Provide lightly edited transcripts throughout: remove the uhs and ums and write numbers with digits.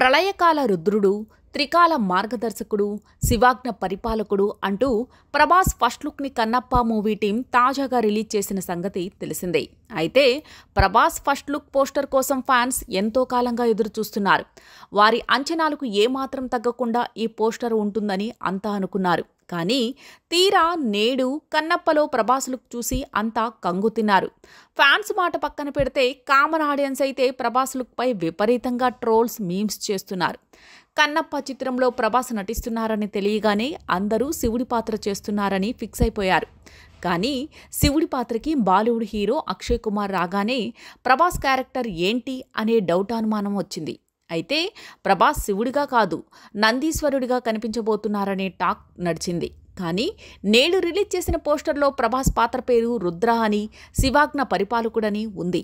ప్రళయకాల రుద్రుడు, త్రికాల మార్గదర్శకుడు, శివాజ్ఞ పరిపాలకుడు అంటూ ప్రభాస్ ఫస్ట్ లుక్ని కన్నప్ప మూవీ టీం తాజాగా రిలీజ్ చేసిన సంగతి తెలిసిందే. అయితే ప్రభాస్ ఫస్ట్ లుక్ పోస్టర్ కోసం ఫ్యాన్స్ ఎంతో కాలంగా ఎదురు చూస్తున్నారు. వారి అంచనాలకు ఏమాత్రం తగ్గకుండా ఈ పోస్టర్ ఉంటుందని అంతా అనుకున్నారు. కానీ తీరా నేడు కన్నప్పలో ప్రభాస్ లుక్ చూసి అంతా కంగుతిన్నారు. ఫ్యాన్స్ మాట పక్కన పెడితే కామన్ ఆడియన్స్ అయితే ప్రభాస్ లుక్పై విపరీతంగా ట్రోల్స్, మీమ్స్ చేస్తున్నారు. కన్నప్ప చిత్రంలో ప్రభాస్ నటిస్తున్నారని తెలియగానే అందరూ శివుడి పాత్ర చేస్తున్నారని ఫిక్స్ అయిపోయారు. కానీ శివుడి పాత్రకి బాలీవుడ్ హీరో అక్షయ్ కుమార్ రాగానే ప్రభాస్ క్యారెక్టర్ ఏంటి అనే డౌట్, అనుమానం వచ్చింది. అయితే ప్రభాస్ శివుడిగా కాదు, నందీశ్వరుడిగా కనిపించబోతున్నారనే టాక్ నడిచింది. కానీ నేడు రిలీజ్ చేసిన పోస్టర్లో ప్రభాస్ పాత్ర పేరు రుద్ర అని, శివాజ్ఞ పరిపాలకుడని ఉంది.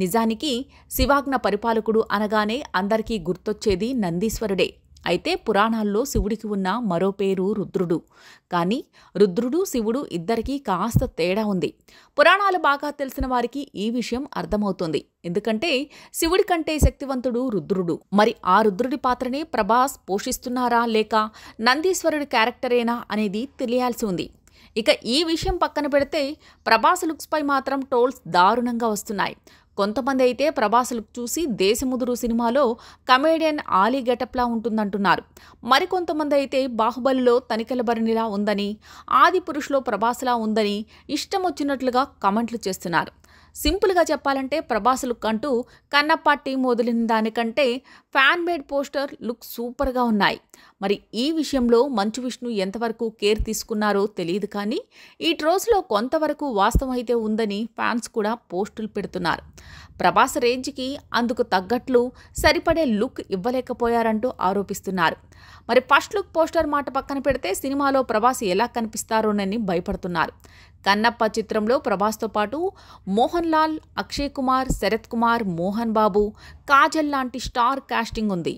నిజానికి శివాజ్ఞ పరిపాలకుడు అనగానే అందరికీ గుర్తొచ్చేది నందీశ్వరుడే. అయితే పురాణాల్లో శివుడికి ఉన్న మరో పేరు రుద్రుడు. కానీ రుద్రుడు, శివుడు ఇద్దరికీ కాస్త తేడా ఉంది. పురాణాలు బాగా తెలిసిన వారికి ఈ విషయం అర్థమవుతుంది. ఎందుకంటే శివుడి కంటే శక్తివంతుడు రుద్రుడు. మరి ఆ రుద్రుడి పాత్రనే ప్రభాస్ పోషిస్తున్నారా లేక నందీశ్వరుడి క్యారెక్టరేనా అనేది తెలియాల్సి ఉంది. ఇక ఈ విషయం పక్కన పెడితే ప్రభాస్ లుక్స్పై మాత్రం ట్రోల్స్ దారుణంగా వస్తున్నాయి. కొంతమంది అయితే ప్రభాస్ లుక్ చూసి దేశముదురు సినిమాలో కమేడియన్ ఆలీ గెటప్లా ఉంటుందంటున్నారు. మరికొంతమంది అయితే బాహుబలిలో తనికెల భరణిలా ఉందని, ఆది పురుషులో ప్రభాస్లా ఉందని ఇష్టం వచ్చినట్లుగా కామెంట్లు చేస్తున్నారు. సింపుల్గా చెప్పాలంటే ప్రభాస్ లుక్ అంటూ కన్నప్ప టీం వదిలిన దానికంటే ఫ్యాన్ మేడ్ పోస్టర్ లుక్ సూపర్గా ఉన్నాయి. మరి ఈ విషయంలో మంచు విష్ణు ఎంతవరకు కేర్ తీసుకున్నారో తెలియదు. కానీ ఈ ట్రోల్స్లో కొంతవరకు వాస్తవం అయితే ఉందని ఫ్యాన్స్ కూడా పోస్టులు పెడుతున్నారు. ప్రభాస్ రేంజ్కి అందుకు తగ్గట్లు సరిపడే లుక్ ఇవ్వలేకపోయారంటూ ఆరోపిస్తున్నారు. మరి ఫస్ట్ లుక్ పోస్టర్ మాట పక్కన పెడితే సినిమాలో ప్రభాస్ ఎలా కనిపిస్తారోనని భయపడుతున్నారు. కన్నప్ప చిత్రంలో ప్రభాస్తో పాటు మోహన్ లాల్, అక్షయ్ కుమార్, శరత్ కుమార్, మోహన్ బాబు, కాజల్ లాంటి స్టార్ కాస్టింగ్ ఉంది.